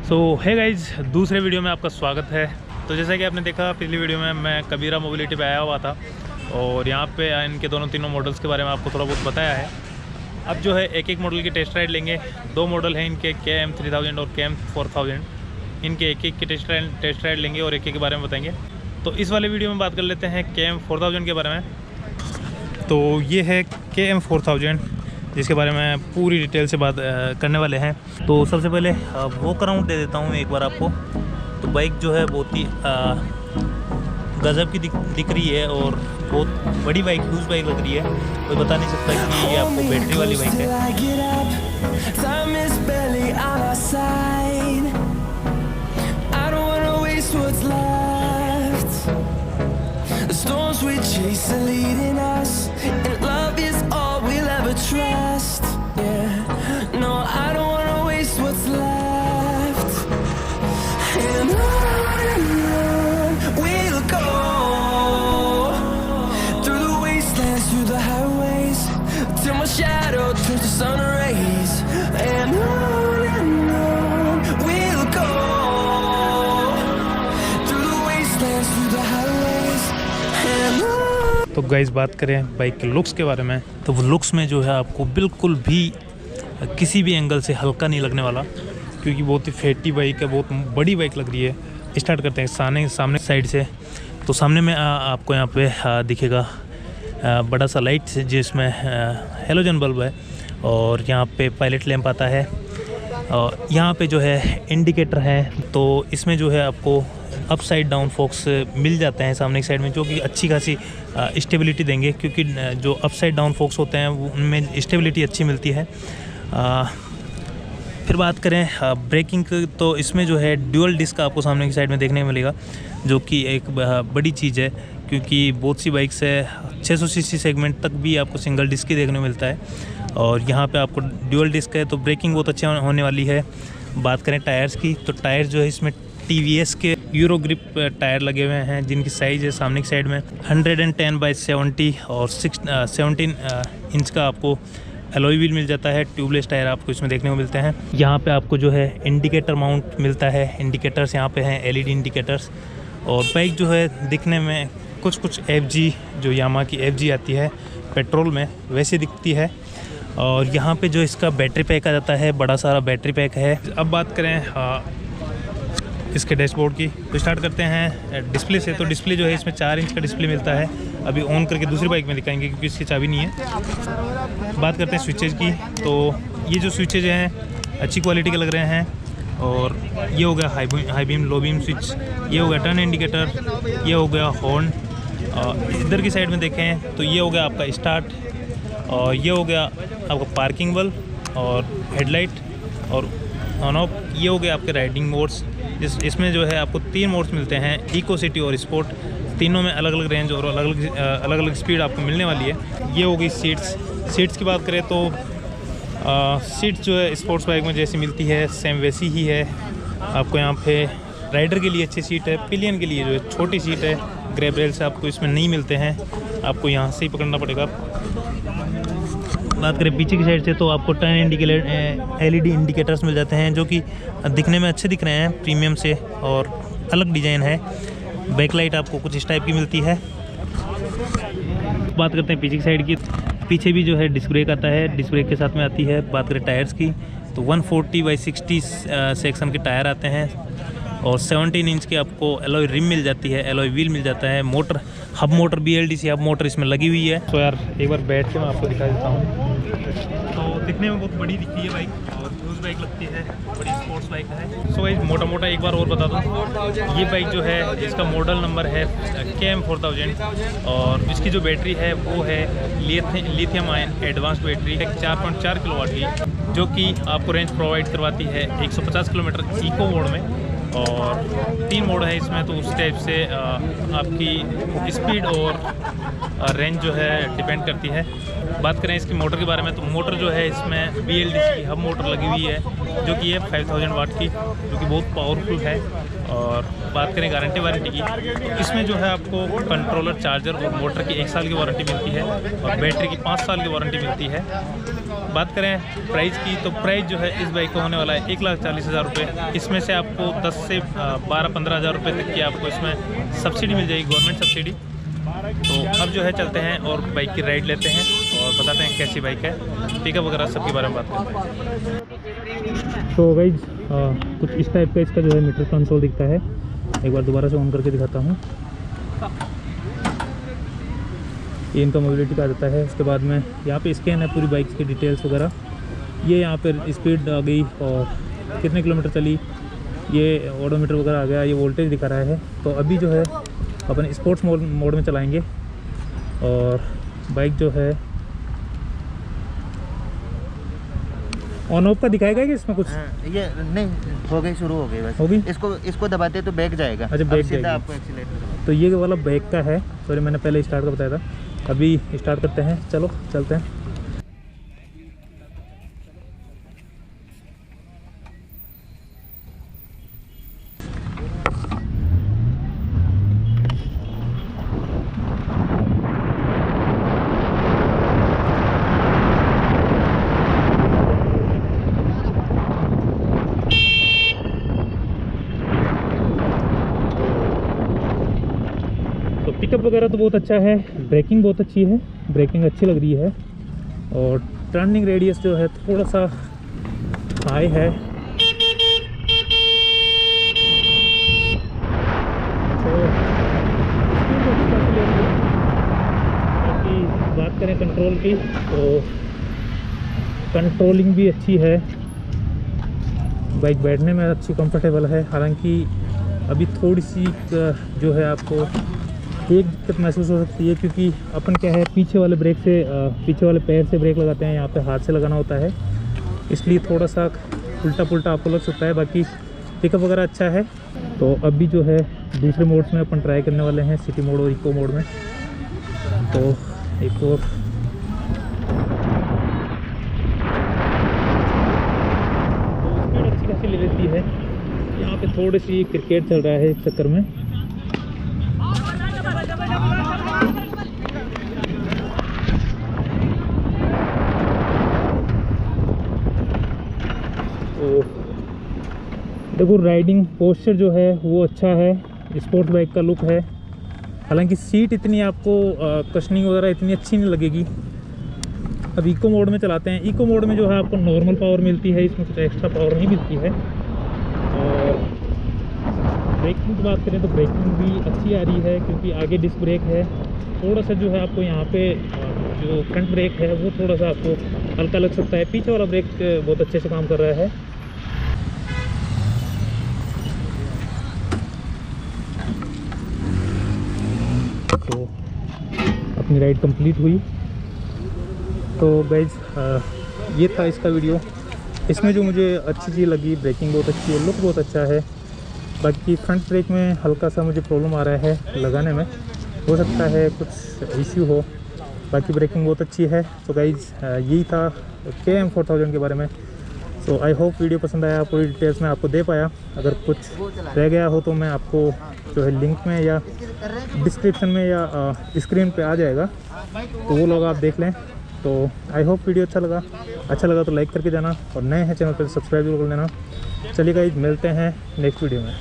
सो है गाइज, दूसरे वीडियो में आपका स्वागत है। तो जैसा कि आपने देखा पिछली वीडियो में मैं कबीरा मोबिलिटी पे आया हुआ था और यहाँ पे इनके तीनों मॉडल्स के बारे में आपको थोड़ा बहुत बताया है। अब जो है एक एक मॉडल की टेस्ट राइड लेंगे। दो मॉडल हैं इनके, KM3000 और KM4000। इनके एक एक की टेस्ट राइड लेंगे और एक एक के बारे में बताएंगे। तो इस वाले वीडियो में बात कर लेते हैं KM4000 के बारे में। तो ये है KM4000 जिसके बारे में पूरी डिटेल से बात करने वाले हैं। तो सबसे पहले वॉक अराउंड दे देता हूँ एक बार आपको। तो बाइक जो है बहुत ही गज़ब की दिख रही है और बहुत बड़ी बाइक, ह्यूज बाइक लग रही है। कोई बता नहीं सकता कि ये आपको बैटरी वाली बाइक है। Trust, yeah. No, I don't wanna waste what's left. And on we'll go through the wastelands, through the highways, till my shadow turns to sun rays. And on we'll go through the wastelands, through the highways. And on. तो guys बात करें bike के looks के बारे में, तो वो looks में जो है आपको बिल्कुल भी किसी भी एंगल से हल्का नहीं लगने वाला, क्योंकि बहुत ही फैटी बाइक है, बहुत बड़ी बाइक लग रही है। स्टार्ट करते हैं सामने साइड से। तो सामने में आपको यहाँ पे दिखेगा बड़ा सा लाइट जिसमें हेलोजन बल्ब है और यहाँ पे पायलट लैंप आता है और यहाँ पे जो है इंडिकेटर है। तो इसमें जो है आपको अप साइड डाउन फोक्स मिल जाते हैं सामने की साइड में, जो कि अच्छी खासी स्टेबिलिटी देंगे, क्योंकि जो अप साइड डाउन फोक्स होते हैं वो उनमें स्टेबिलिटी अच्छी मिलती है। फिर बात करें ब्रेकिंग की, तो इसमें जो है ड्यूअल डिस्क आपको सामने की साइड में देखने को मिलेगा, जो कि एक बड़ी चीज़ है, क्योंकि बहुत सी बाइक से 600 सीसी सेगमेंट तक भी आपको सिंगल डिस्क ही देखने को मिलता है और यहाँ पे आपको ड्यूअल डिस्क है, तो ब्रेकिंग बहुत अच्छी होने वाली है। बात करें टायर्स की, तो टायर जो है इसमें TVS के यूरो ग्रिप टायर लगे हुए हैं, जिनकी साइज़ है सामने की साइड में 110/70 और 17 इंच का आपको एलॉय व्हील मिल जाता है। ट्यूबलेस टायर आपको इसमें देखने को मिलते हैं। यहाँ पे आपको जो है इंडिकेटर माउंट मिलता है। इंडिकेटर्स यहाँ पे हैं LED इंडिकेटर्स। और बाइक जो है दिखने में कुछ FG, जो यामा की FG आती है पेट्रोल में, वैसे दिखती है। और यहाँ पे जो इसका बैटरी पैक आ जाता है, बड़ा सारा बैटरी पैक है। अब बात करें इसके डैशबोर्ड की, तो स्टार्ट करते हैं डिस्प्ले से। तो डिस्प्ले जो है इसमें 4 इंच का डिस्प्ले मिलता है। अभी ऑन करके दूसरी बाइक में दिखाएंगे क्योंकि इसकी चाबी नहीं है। बात करते हैं स्विचेज की, तो ये जो स्विचेज हैं अच्छी क्वालिटी के लग रहे हैं। और ये हो गया high beam, low beam switch, ये हो गया टर्न इंडिकेटर, ये हो गया हॉर्न। इधर की साइड में देखें तो ये हो गया आपका स्टार्ट, और ये हो गया आपका पार्किंग बल्ब और हेडलाइट और ऑन ऑफ। ये हो गया आपके राइडिंग मोड्स। इसमें जो है आपको 3 मोड्स मिलते हैं, इको, सिटी और स्पोर्ट। तीनों में अलग अलग रेंज और अलग अलग स्पीड आपको मिलने वाली है। ये हो गई सीट्स की बात करें तो सीट्स जो है स्पोर्ट्स बाइक में जैसी मिलती है सेम वैसी ही है। आपको यहाँ पे राइडर के लिए अच्छी सीट है, पिलियन के लिए जो है छोटी सीट है। ग्रैब रेल से आपको इसमें नहीं मिलते हैं, आपको यहाँ से ही पकड़ना पड़ेगा। बात करें पीछे की साइड से, तो आपको टर्न इंडिकेटर LED इंडिकेटर्स मिल जाते हैं, जो कि दिखने में अच्छे दिख रहे हैं, प्रीमियम से और अलग डिज़ाइन है। बैकलाइट आपको कुछ इस टाइप की मिलती है। बात करते हैं पीछे की साइड की, पीछे भी जो है डिस्क ब्रेक आता है, डिस्क ब्रेक के साथ में आती है। बात करें टायर्स की, तो 140/60 सेक्शन के टायर आते हैं और 17 इंच की आपको एलॉय रिम मिल जाती है, एलॉय व्हील मिल जाता है। Motor hub motor, BLDC hub motor इसमें लगी हुई है। तो यार एक बार बैठ के मैं आपको दिखा देता हूँ। तो दिखने में बहुत बड़ी दिखती है बाइक और ह्यूज बाइक लगती है, बड़ी स्पोर्ट्स बाइक है। सो भाई मोटा एक बार और बता दूँ, ये बाइक जो है इसका मॉडल नंबर है KM4000 और इसकी जो बैटरी है वो है lithium ion advance battery 4.4 kilowatt की, जो कि आपको रेंज प्रोवाइड करवाती है 150 किलोमीटर इको मोड में। और 3 मोड है इसमें, तो उस टाइप से आपकी स्पीड और रेंज जो है डिपेंड करती है। बात करें इसकी मोटर के बारे में तो मोटर जो है इसमें BLDC की हब मोटर लगी हुई है जो कि है 5000 वाट की, जो कि बहुत पावरफुल है। और बात करें वारंटी की तो इसमें जो है आपको कंट्रोलर, चार्जर और मोटर की 1 साल की वारंटी मिलती है और बैटरी की 5 साल की वारंटी मिलती है। बात करें प्राइस की तो प्राइस जो है इस बाइक का होने वाला है 1,40,000 रुपये। इसमें से आपको 10 से 12-15 हज़ार रुपये तक की आपको इसमें सब्सिडी मिल जाएगी, गवर्नमेंट सब्सिडी। तो अब जो है चलते हैं और बाइक की राइड लेते हैं और बताते हैं कैसी बाइक है, पिकअप वगैरह सबके बारे में बात करते हैं। तो गाइस कुछ इस टाइप का इसका जो है मीटर कंसोल दिखता है। एक बार दोबारा से ऑन करके दिखाता हूँ। ये इनका मोबिलिटी का देता है। उसके बाद में यहाँ पे स्कैन है पूरी बाइक की डिटेल्स वगैरह। ये यहाँ पर स्पीड आ गई और कितने किलोमीटर चली, ये ओडोमीटर वगैरह आ गया, ये वोल्टेज दिखा रहा है। तो अभी जो है अपन स्पोर्ट्स मोड में चलाएंगे और बाइक जो है ऑन ऑफ का दिखाएगा कि इसमें कुछ ये नहीं हो गई, शुरू हो गई बस। हो गई? इसको दबाते तो बैक जाएगा। अच्छा, बैक सीधा जाएगी। आपको एक्सीलेटर। तो ये वाला बैक का है, सॉरी मैंने पहले स्टार्ट का बताया था। अभी स्टार्ट करते हैं, चलो चलते हैं। पिकअप वगैरह तो बहुत अच्छा है, ब्रेकिंग बहुत अच्छी है, ब्रेकिंग अच्छी लग रही है और टर्निंग रेडियस जो है थोड़ा सा हाई है। तो बाकी बात करें कंट्रोल की तो कंट्रोलिंग भी अच्छी है, बाइक बैठने में अच्छी कंफर्टेबल है। हालांकि अभी थोड़ी सी जो है आपको एक दिक्कत महसूस हो सकती है क्योंकि अपन क्या है पीछे वाले ब्रेक से पीछे वाले पैर से ब्रेक लगाते हैं, यहाँ पे हाथ से लगाना होता है, इसलिए थोड़ा सा उल्टा पुल्टा आपको लग सकता है। बाकी पिकअप वगैरह अच्छा है। तो अभी जो है दूसरे मोड्स में अपन ट्राई करने वाले हैं, सिटी मोड और इको मोड में। तो एक और स्पीड अच्छी खासी ले लेती है। यहाँ पे थोड़ी सी क्रिकेट चल रहा है इस चक्कर में। देखो राइडिंग पोस्चर जो है वो अच्छा है, स्पोर्ट्स बाइक का लुक है। हालांकि सीट इतनी आपको कशनिंग वगैरह इतनी अच्छी नहीं लगेगी। अब इको मोड में चलाते हैं। इको मोड में जो है आपको नॉर्मल पावर मिलती है, इसमें कुछ एक्स्ट्रा पावर नहीं मिलती है। और ब्रेकिंग की बात करें तो ब्रेकिंग भी अच्छी आ रही है क्योंकि आगे डिस्क ब्रेक है। थोड़ा सा जो है आपको यहाँ पे जो फ्रंट ब्रेक है वो थोड़ा सा आपको हल्का लग सकता है। पीछे वाला ब्रेक बहुत अच्छे से काम कर रहा है। तो अपनी राइड कंप्लीट हुई। तो गाइज ये था इसका वीडियो। इसमें जो मुझे अच्छी चीज़ लगी, ब्रेकिंग बहुत अच्छी है, लुक बहुत अच्छा है। बाकी फ्रंट ब्रेक में हल्का सा मुझे प्रॉब्लम आ रहा है लगाने में, हो सकता है कुछ इश्यू हो। बाकी ब्रेकिंग बहुत अच्छी है। तो गाइज यही था KM 4000 के बारे में। तो आई होप वीडियो पसंद आया, पूरी डिटेल्स मैं आपको दे पाया। अगर कुछ रह गया हो तो मैं आपको जो है लिंक में या डिस्क्रिप्शन में या स्क्रीन पे आ जाएगा, तो वो लोग आप देख लें। तो आई होप वीडियो अच्छा लगा तो लाइक करके जाना और नए हैं चैनल पर सब्सक्राइब जरूर कर लेना। चलिए गाइस मिलते हैं नेक्स्ट वीडियो में।